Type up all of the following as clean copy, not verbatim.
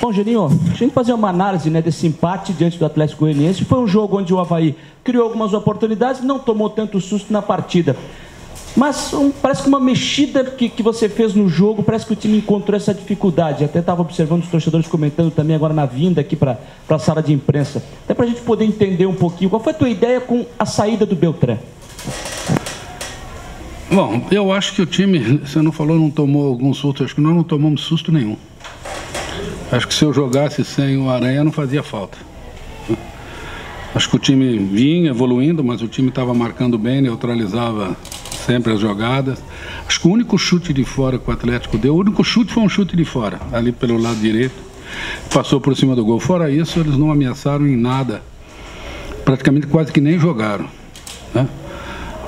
Bom, Geninho, a gente fazer uma análise, né, desse empate diante do Atlético Goianiense. Foi um jogo onde o Avaí criou algumas oportunidades e não tomou tanto susto na partida. Mas parece que uma mexida que você fez no jogo, parece que o time encontrou essa dificuldade. Até estava observando os torcedores comentando também agora na vinda aqui para a sala de imprensa. Até para a gente poder entender um pouquinho, qual foi a tua ideia com a saída do Beltrán? Bom, eu acho que o time, você não falou, não tomou algum susto, acho que nós não tomamos susto nenhum. Acho que se eu jogasse sem o Aranha não fazia falta. Acho que o time vinha evoluindo, mas o time estava marcando bem, neutralizava sempre as jogadas. Acho que o único chute de fora que o Atlético deu, o único chute foi um chute de fora, ali pelo lado direito, passou por cima do gol. Fora isso, eles não ameaçaram em nada, praticamente quase que nem jogaram, né?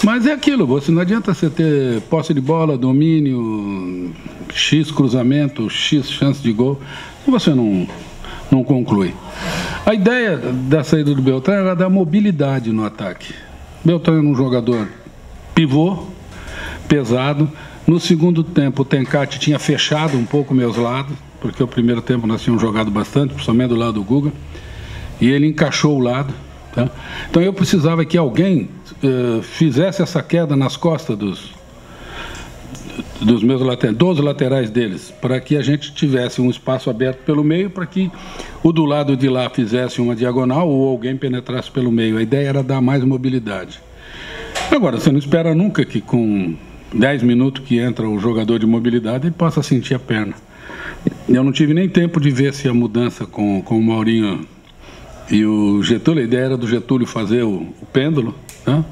Mas é aquilo, você não adianta você ter posse de bola, domínio, X cruzamento, X chance de gol, e você não conclui. A ideia da saída do Beltrán era dar mobilidade no ataque. Beltrán era um jogador pivô, pesado. No segundo tempo, o Tencate tinha fechado um pouco meus lados, porque o primeiro tempo nós tínhamos jogado bastante, principalmente do lado do Guga, e ele encaixou o lado. Tá? Então eu precisava que alguém fizesse essa queda nas costas dos meus laterais, dos laterais deles, para que a gente tivesse um espaço aberto pelo meio, para que o do lado de lá fizesse uma diagonal ou alguém penetrasse pelo meio. A ideia era dar mais mobilidade. Agora, você não espera nunca que com 10 minutos que entra o jogador de mobilidade ele possa sentir a perna. Eu não tive nem tempo de ver se a mudança com o Maurinho e o Getúlio, a ideia era do Getúlio fazer o pêndulo, né?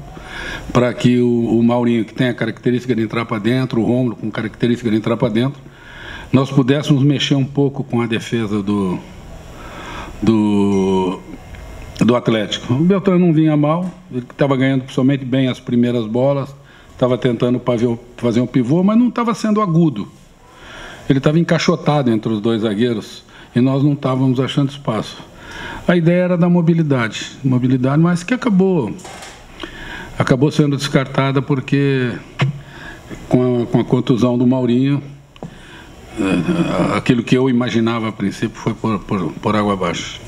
Para que o Maurinho, que tem a característica de entrar para dentro, o Rômulo com característica de entrar para dentro, nós pudéssemos mexer um pouco com a defesa do Atlético. O Beltrán não vinha mal, ele estava ganhando principalmente bem as primeiras bolas, estava tentando fazer um pivô, mas não estava sendo agudo. Ele estava encaixotado entre os dois zagueiros e nós não estávamos achando espaço. A ideia era da mobilidade, mas que acabou sendo descartada porque com a contusão do Maurinho, aquilo que eu imaginava a princípio foi por água abaixo.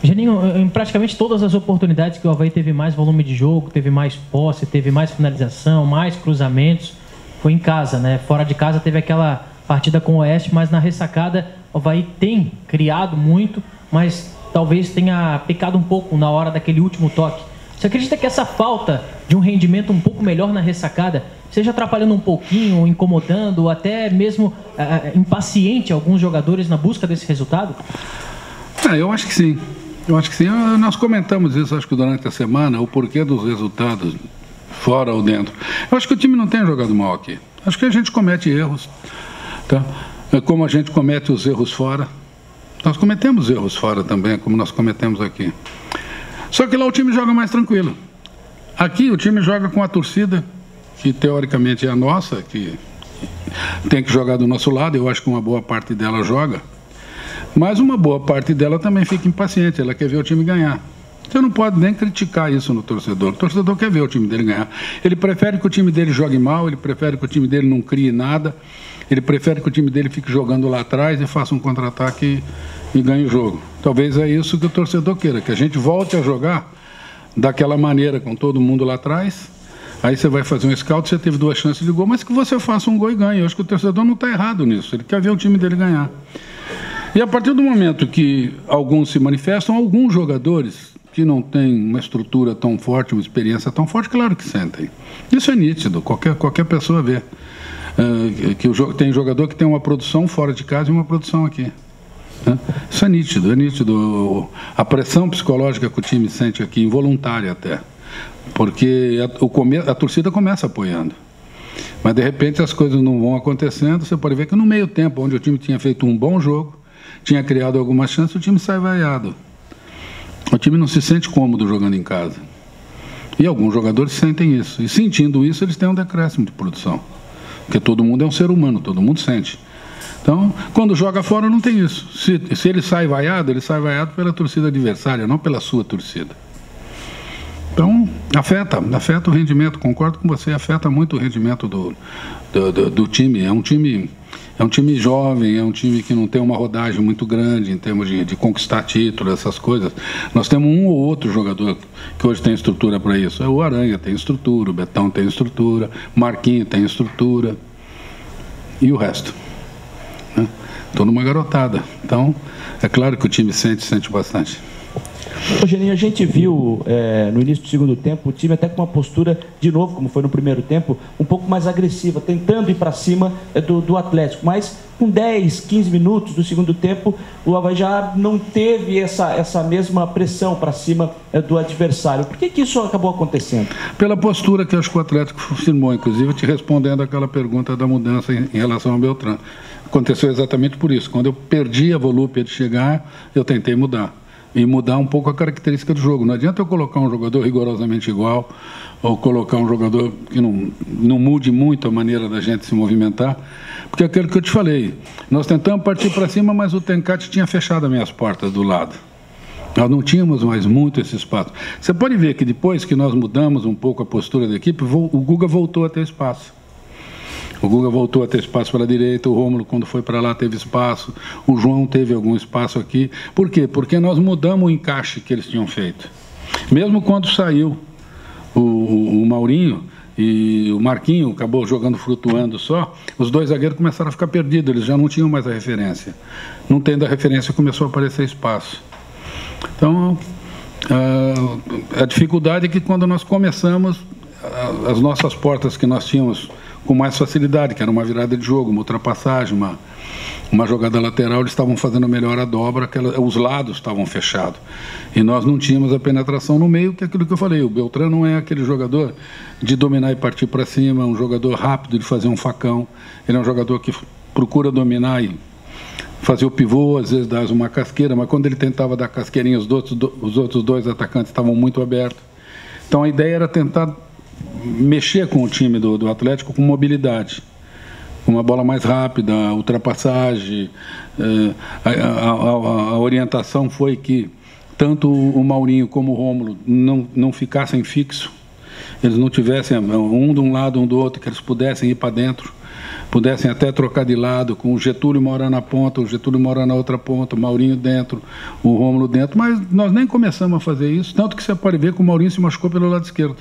Geninho, em praticamente todas as oportunidades que o Avaí teve mais volume de jogo, teve mais posse, teve mais finalização, mais cruzamentos, foi em casa, né? Fora de casa teve aquela partida com o Oeste, mas na ressacada o Avaí tem criado muito, mas talvez tenha pecado um pouco na hora daquele último toque. Você acredita que essa falta de um rendimento um pouco melhor na ressacada seja atrapalhando um pouquinho, incomodando, ou até mesmo impaciente alguns jogadores na busca desse resultado? Eu acho que sim. Nós comentamos isso, acho que durante a semana, o porquê dos resultados, fora ou dentro. Eu acho que o time não tem jogado mal aqui. Acho que a gente comete erros, tá? Como a gente comete os erros fora. Nós cometemos erros fora também, como nós cometemos aqui. Só que lá o time joga mais tranquilo. Aqui o time joga com a torcida, que teoricamente é a nossa, que tem que jogar do nosso lado. Eu acho que uma boa parte dela joga. Mas uma boa parte dela também fica impaciente, ela quer ver o time ganhar. Você não pode nem criticar isso no torcedor. O torcedor quer ver o time dele ganhar. Ele prefere que o time dele jogue mal, ele prefere que o time dele não crie nada, ele prefere que o time dele fique jogando lá atrás e faça um contra-ataque e ganhe o jogo. Talvez é isso que o torcedor queira, que a gente volte a jogar daquela maneira, com todo mundo lá atrás. Aí você vai fazer um scout, você teve 2 chances de gol, mas que você faça um gol e ganhe. Eu acho que o torcedor não está errado nisso, ele quer ver o time dele ganhar. E a partir do momento que alguns se manifestam, alguns jogadores que não têm uma estrutura tão forte, uma experiência tão forte, claro que sentem. Isso é nítido, qualquer pessoa vê. Tem jogador que tem uma produção fora de casa e uma produção aqui. Isso é nítido. A pressão psicológica que o time sente aqui, involuntária até, porque a torcida começa apoiando. Mas de repente as coisas não vão acontecendo, você pode ver que no meio tempo, onde o time tinha feito um bom jogo, tinha criado algumas chances, o time sai vaiado. O time não se sente cômodo jogando em casa. E alguns jogadores sentem isso. E sentindo isso, eles têm um decréscimo de produção. Porque todo mundo é um ser humano, todo mundo sente. Então, quando joga fora, não tem isso. Se ele sai vaiado pela torcida adversária, não pela sua torcida. Então, afeta o rendimento, concordo com você, afeta muito o rendimento do time. É um time jovem, é um time que não tem uma rodagem muito grande em termos de conquistar títulos, essas coisas. Nós temos um ou outro jogador que hoje tem estrutura para isso. O Aranha tem estrutura, o Betão tem estrutura, o Marquinhos tem estrutura e o resto, né? Toda uma garotada. Então, é claro que o time sente bastante. Ô, Geninho, a gente viu no início do segundo tempo o time até com uma postura, de novo, como foi no primeiro tempo, um pouco mais agressiva, tentando ir para cima do Atlético, mas com 10, 15 minutos do segundo tempo, o Avaí já não teve essa mesma pressão para cima do adversário. Por que isso acabou acontecendo? Pela postura que acho que o Atlético firmou, inclusive te respondendo aquela pergunta da mudança em relação ao Beltrán. Aconteceu exatamente por isso. Quando eu perdi a volúpia de chegar, eu tentei mudar. E mudar um pouco a característica do jogo. Não adianta eu colocar um jogador rigorosamente igual ou colocar um jogador que não mude muito a maneira da gente se movimentar, porque é aquilo que eu te falei. Nós tentamos partir para cima, mas o Tencate tinha fechado as minhas portas do lado. Nós não tínhamos mais muito esse espaço. Você pode ver que depois que nós mudamos um pouco a postura da equipe, o Guga voltou a ter espaço. O Guga voltou a ter espaço para a direita, o Rômulo, quando foi para lá, teve espaço, o João teve algum espaço aqui. Por quê? Porque nós mudamos o encaixe que eles tinham feito. Mesmo quando saiu o Maurinho e o Marquinho, acabou jogando flutuando só, os dois zagueiros começaram a ficar perdidos, eles já não tinham mais a referência. Não tendo a referência, começou a aparecer espaço. Então, a dificuldade é que quando nós começamos, as nossas portas que nós tínhamos com mais facilidade, que era uma virada de jogo, uma ultrapassagem, uma jogada lateral, eles estavam fazendo melhor a dobra, os lados estavam fechados. E nós não tínhamos a penetração no meio, que é aquilo que eu falei. O Beltrán não é aquele jogador de dominar e partir para cima, um jogador rápido de fazer um facão. Ele é um jogador que procura dominar e fazer o pivô, às vezes dá uma casqueira, mas quando ele tentava dar casqueirinha, os outros dois atacantes estavam muito abertos. Então a ideia era tentar mexer com o time do Atlético com mobilidade, com uma bola mais rápida, ultrapassagem. A orientação foi que tanto o Maurinho como o Rômulo não ficassem fixos, eles não tivessem um de um lado, um do outro, que eles pudessem ir para dentro, pudessem até trocar de lado, com o Getúlio morar na ponta, o Getúlio morar na outra ponta, o Maurinho dentro, o Rômulo dentro, mas nós nem começamos a fazer isso, tanto que você pode ver que o Maurinho se machucou pelo lado esquerdo.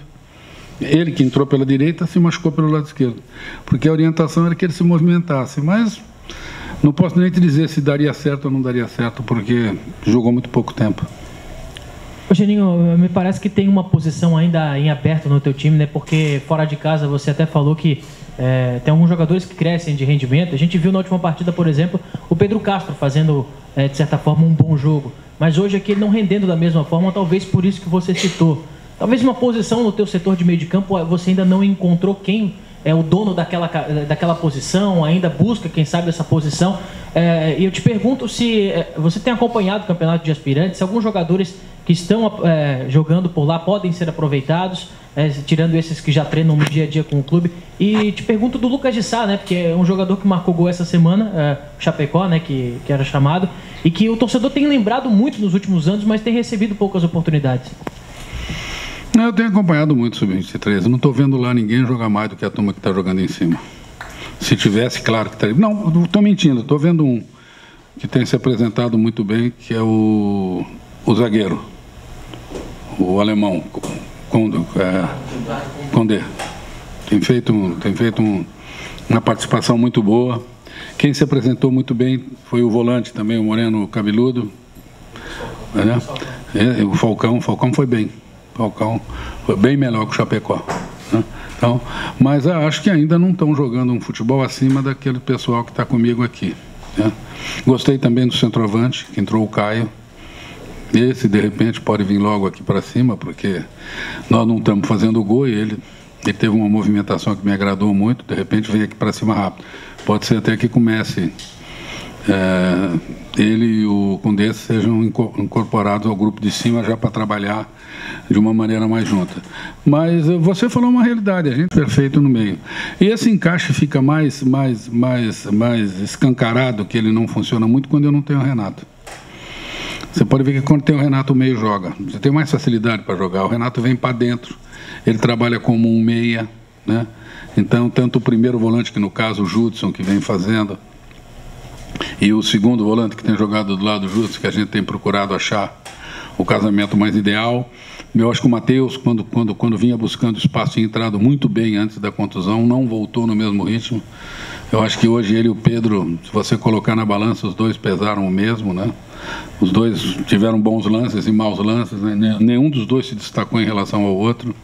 Ele que entrou pela direita se machucou pelo lado esquerdo, porque a orientação era que ele se movimentasse, mas não posso nem te dizer se daria certo ou não daria certo, porque jogou muito pouco tempo. Ô Geninho, me parece que tem uma posição ainda em aberto no teu time, né? Porque fora de casa você até falou que tem alguns jogadores que crescem de rendimento. A gente viu na última partida, por exemplo, o Pedro Castro fazendo, de certa forma, um bom jogo, mas hoje aqui ele não rendendo da mesma forma, talvez por isso que você citou. Talvez uma posição no teu setor de meio de campo você ainda não encontrou quem é o dono daquela posição, ainda busca, quem sabe, essa posição. E eu te pergunto se você tem acompanhado o campeonato de aspirantes, se alguns jogadores que estão jogando por lá podem ser aproveitados, tirando esses que já treinam no dia a dia com o clube. E te pergunto do Lucas de Sá, né, porque é um jogador que marcou gol essa semana, o Chapecó, né, que era chamado, e que o torcedor tem lembrado muito nos últimos anos, mas tem recebido poucas oportunidades. Eu tenho acompanhado muito o Sub-23. Eu não estou vendo lá ninguém jogar mais do que a turma que está jogando em cima. Se tivesse, claro que estaria. Não, estou mentindo. Estou vendo um que tem se apresentado muito bem, que é o zagueiro, o alemão, Condé. Tem feito uma participação muito boa. Quem se apresentou muito bem foi o volante também, o Moreno Cabeludo. O Falcão foi bem. Falcão foi bem melhor que o Chapecó, né? Então, mas acho que ainda não estão jogando um futebol acima daquele pessoal que está comigo aqui, né? Gostei também do centroavante, que entrou o Caio. Esse, de repente, pode vir logo aqui para cima, porque nós não estamos fazendo gol e ele teve uma movimentação que me agradou muito, de repente vem aqui para cima rápido. Pode ser até que comece... ele e o Condé sejam incorporados ao grupo de cima já para trabalhar de uma maneira mais junta. Mas você falou uma realidade, a gente é perfeito no meio. E esse encaixe fica mais escancarado, que ele não funciona muito, quando eu não tenho o Renato. Você pode ver que quando tem o Renato, o meio joga. Você tem mais facilidade para jogar. O Renato vem para dentro. Ele trabalha como um meia, né? Então, tanto o primeiro volante, que no caso o Judson, que vem fazendo, e o segundo volante, que tem jogado do lado do Judson, que a gente tem procurado achar o casamento mais ideal. Eu acho que o Matheus, quando vinha buscando espaço, tinha entrado muito bem antes da contusão, não voltou no mesmo ritmo. Eu acho que hoje ele e o Pedro, se você colocar na balança, os dois pesaram o mesmo, né? Os dois tiveram bons lances e maus lances, né? Nenhum dos dois se destacou em relação ao outro.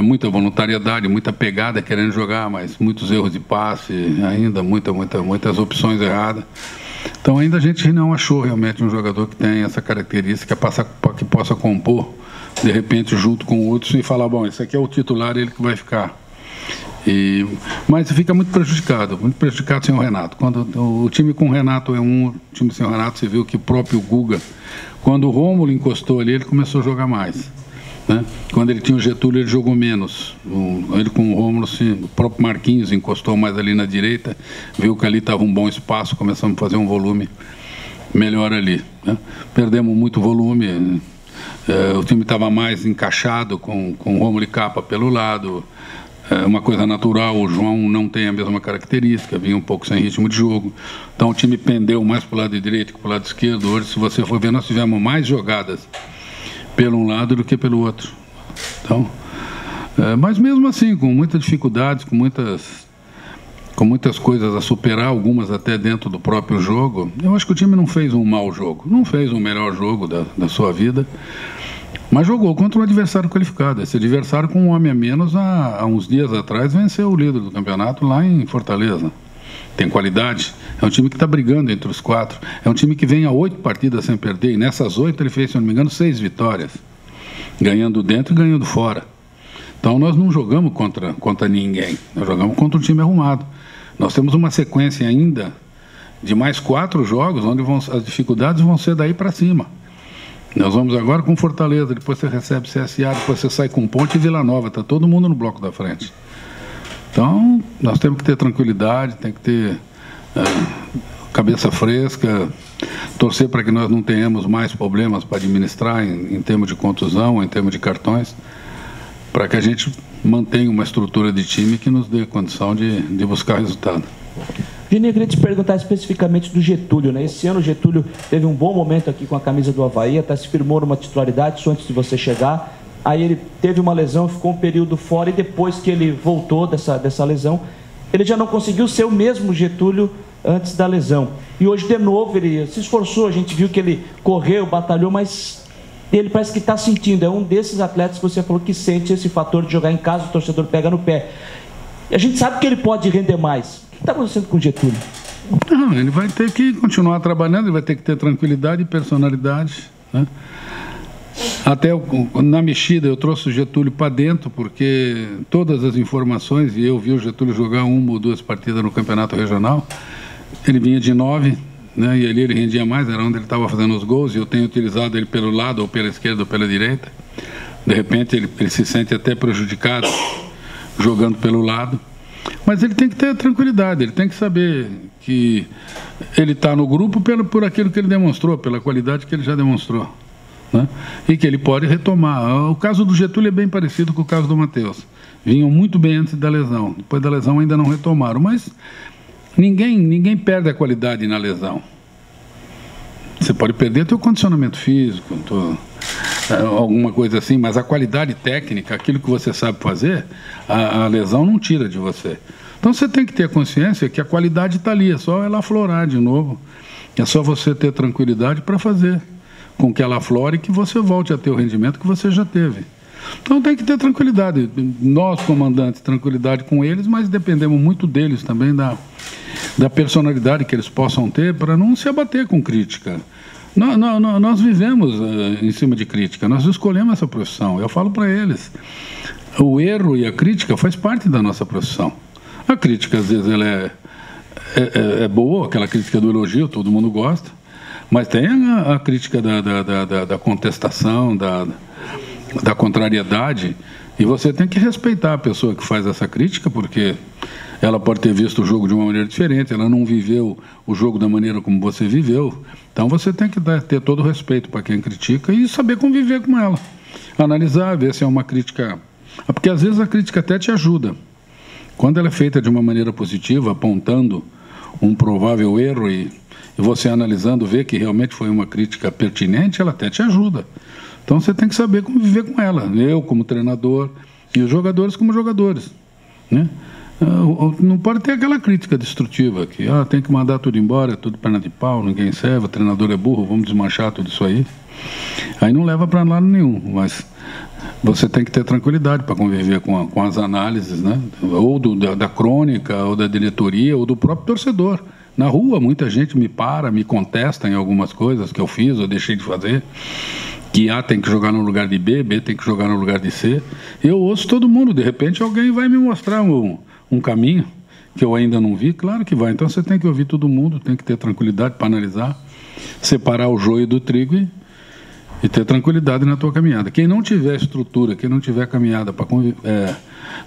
Muita voluntariedade, muita pegada querendo jogar, mas muitos erros de passe, ainda muitas opções erradas. Então ainda a gente não achou realmente um jogador que tem essa característica que possa compor, de repente, junto com o Hudson e falar, bom, esse aqui é o titular, ele que vai ficar. Mas fica muito prejudicado sem o Renato. Quando o time com o Renato é o time sem o Renato, você viu que o próprio Guga, quando o Rômulo encostou ali, ele começou a jogar mais. Né? Quando ele tinha o Getúlio, ele jogou menos. Ele com o Rômulo, o próprio Marquinhos encostou mais ali na direita, viu que ali estava um bom espaço, começamos a fazer um volume melhor ali. Né? Perdemos muito volume, o time estava mais encaixado com o Rômulo e Capa pelo lado. Uma coisa natural, o João não tem a mesma característica, vinha um pouco sem ritmo de jogo. Então o time pendeu mais para o lado direito que para o lado esquerdo. Hoje, se você for ver, nós tivemos mais jogadas pelo um lado do que pelo outro. Então, mas mesmo assim, com muitas dificuldades, com muitas coisas a superar, algumas até dentro do próprio jogo, eu acho que o time não fez um mau jogo, não fez o melhor jogo da sua vida, mas jogou contra um adversário qualificado. Esse adversário, com um homem a menos, há uns dias atrás, venceu o líder do campeonato lá em Fortaleza. Tem qualidade, é um time que está brigando entre os 4, é um time que vem a 8 partidas sem perder, e nessas 8 ele fez, se não me engano, 6 vitórias, ganhando dentro e ganhando fora. Então nós não jogamos contra ninguém, nós jogamos contra um time arrumado. Nós temos uma sequência ainda de mais 4 jogos, onde as dificuldades vão ser daí para cima. Nós vamos agora com Fortaleza, depois você recebe CSA, depois você sai com Ponte e Vila Nova, está todo mundo no bloco da frente. Então, nós temos que ter tranquilidade, tem que ter cabeça fresca, torcer para que nós não tenhamos mais problemas para administrar em termos de contusão, em termos de cartões, para que a gente mantenha uma estrutura de time que nos dê condição de buscar resultado. Vini, eu queria te perguntar especificamente do Getúlio, né? Esse ano o Getúlio teve um bom momento aqui com a camisa do Avaí, até se firmou numa titularidade, isso antes de você chegar. Aí ele teve uma lesão, ficou um período fora, e depois que ele voltou dessa lesão, ele já não conseguiu ser o mesmo Getúlio antes da lesão. E hoje, de novo, ele se esforçou, a gente viu que ele correu, batalhou, mas ele parece que está sentindo. É um desses atletas que você falou que sente esse fator de jogar em casa, o torcedor pega no pé. E a gente sabe que ele pode render mais. O que está acontecendo com o Getúlio? Não, ele vai ter que continuar trabalhando, ele vai ter que ter tranquilidade e personalidade, né? Até na mexida eu trouxe o Getúlio para dentro, porque todas as informações, e eu vi o Getúlio jogar 1 ou 2 partidas no campeonato regional, ele vinha de 9, né, e ali ele rendia mais, era onde ele estava fazendo os gols, e eu tenho utilizado ele pelo lado, ou pela esquerda, ou pela direita. De repente ele se sente até prejudicado jogando pelo lado, mas ele tem que ter tranquilidade, ele tem que saber que ele está no grupo por aquilo que ele demonstrou, pela qualidade que ele já demonstrou. Né? E que ele pode retomar. O caso do Getúlio é bem parecido com o caso do Matheus. Vinham muito bem antes da lesão. Depois da lesão ainda não retomaram. Mas ninguém perde a qualidade na lesão. Você pode perder teu condicionamento físico, alguma coisa assim, mas a qualidade técnica, aquilo que você sabe fazer, a lesão não tira de você. Então você tem que ter consciência que a qualidade está ali, é só ela aflorar de novo. É só você ter tranquilidade para fazer com que ela aflore e que você volte a ter o rendimento que você já teve. Então tem que ter tranquilidade. Nós, comandantes, tranquilidade com eles, mas dependemos muito deles também, da personalidade que eles possam ter para não se abater com crítica. Nós vivemos em cima de crítica, nós escolhemos essa profissão. Eu falo para eles, o erro e a crítica faz parte da nossa profissão. A crítica, às vezes, ela é boa, aquela crítica do elogio, todo mundo gosta, mas tem a crítica da contestação, da contrariedade, e você tem que respeitar a pessoa que faz essa crítica, porque ela pode ter visto o jogo de uma maneira diferente, ela não viveu o jogo da maneira como você viveu. Então você tem que ter todo o respeito para quem critica e saber conviver com ela. Analisar, ver se é uma crítica... Porque às vezes a crítica até te ajuda. Quando ela é feita de uma maneira positiva, apontando um provável erro e você analisando, ver que realmente foi uma crítica pertinente, ela até te ajuda. Então você tem que saber conviver com ela. Eu como treinador e os jogadores como jogadores, né? Não pode ter aquela crítica destrutiva que tem que mandar tudo embora, é tudo perna de pau, ninguém serve, o treinador é burro, vamos desmanchar tudo isso aí. Aí não leva para lado nenhum, mas você tem que ter tranquilidade para conviver com as análises, né? Ou da crônica, ou da diretoria, ou do próprio torcedor. Na rua, muita gente me contesta em algumas coisas que eu fiz ou deixei de fazer, que A tem que jogar no lugar de B, B tem que jogar no lugar de C. Eu ouço todo mundo, de repente alguém vai me mostrar um caminho que eu ainda não vi, claro que vai. Então você tem que ouvir todo mundo, tem que ter tranquilidade para analisar, separar o joio do trigo e ter tranquilidade na tua caminhada. Quem não tiver estrutura, quem não tiver caminhada,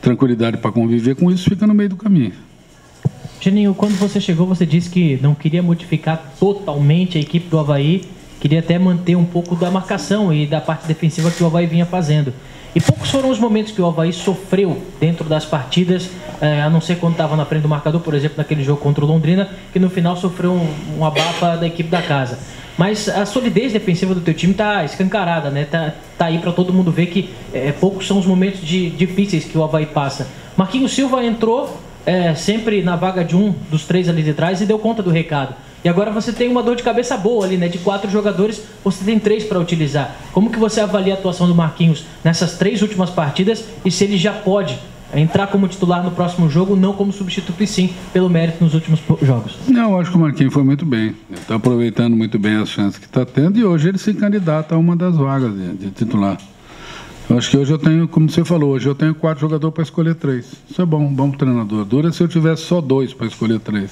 tranquilidade para conviver com isso, fica no meio do caminho. Geninho, quando você chegou, você disse que não queria modificar totalmente a equipe do Avaí, queria até manter um pouco da marcação e da parte defensiva que o Avaí vinha fazendo. E poucos foram os momentos que o Avaí sofreu dentro das partidas, a não ser quando estava na frente do marcador, por exemplo, naquele jogo contra o Londrina, que no final sofreu um abafa da equipe da casa. Mas a solidez defensiva do teu time está escancarada, né? Tá aí para todo mundo ver que poucos são os momentos difíceis que o Avaí passa. Marquinhos Silva entrou sempre na vaga de um dos três ali de trás e deu conta do recado. E agora você tem uma dor de cabeça boa ali, né? De 4 jogadores, você tem 3 para utilizar. Como que você avalia a atuação do Marquinhos nessas 3 últimas partidas e se ele já pode entrar como titular no próximo jogo, não como substituto e sim pelo mérito nos últimos jogos? Não, eu acho que o Marquinhos foi muito bem. Ele está aproveitando muito bem as chances que está tendo e hoje ele se candidata a uma das vagas de titular. Eu acho que hoje eu tenho, como você falou, hoje eu tenho 4 jogadores para escolher 3. Isso é bom, bom treinador. Dura se eu tivesse só 2 para escolher 3.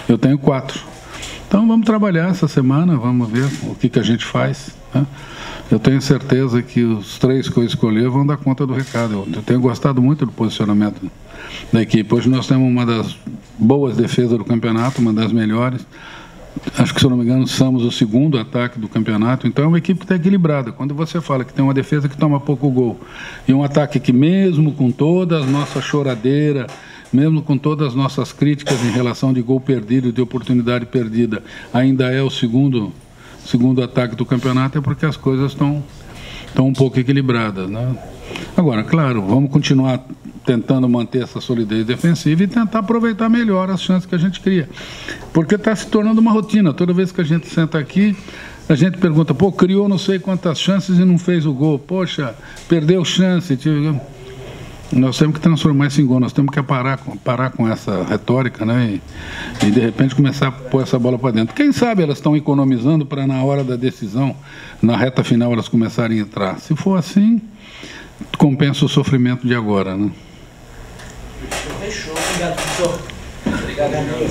Eu tenho 4. Então vamos trabalhar essa semana, vamos ver o que a gente faz, né? Eu tenho certeza que os 3 que eu escolher vão dar conta do recado. Eu tenho gostado muito do posicionamento da equipe. Hoje nós temos uma das boas defesas do campeonato, uma das melhores. Acho que, se eu não me engano, somos o 2º ataque do campeonato. Então é uma equipe que está equilibrada. Quando você fala que tem uma defesa que toma pouco gol e um ataque que, mesmo com toda a nossa choradeira, mesmo com todas as nossas críticas em relação de gol perdido e de oportunidade perdida, ainda é o segundo ataque do campeonato, é porque as coisas estão um pouco equilibradas, né? Agora, claro, vamos continuar tentando manter essa solidez defensiva e tentar aproveitar melhor as chances que a gente cria. Porque está se tornando uma rotina. Toda vez que a gente senta aqui, a gente pergunta, criou não sei quantas chances e não fez o gol. Poxa, perdeu chance. Nós temos que transformar isso em gol, nós temos que parar com essa retórica, né? E de repente começar a pôr essa bola para dentro. Quem sabe elas estão economizando para na hora da decisão, na reta final, elas começarem a entrar. Se for assim, compensa o sofrimento de agora, né? Fechou, obrigado, professor. Obrigado, amigo.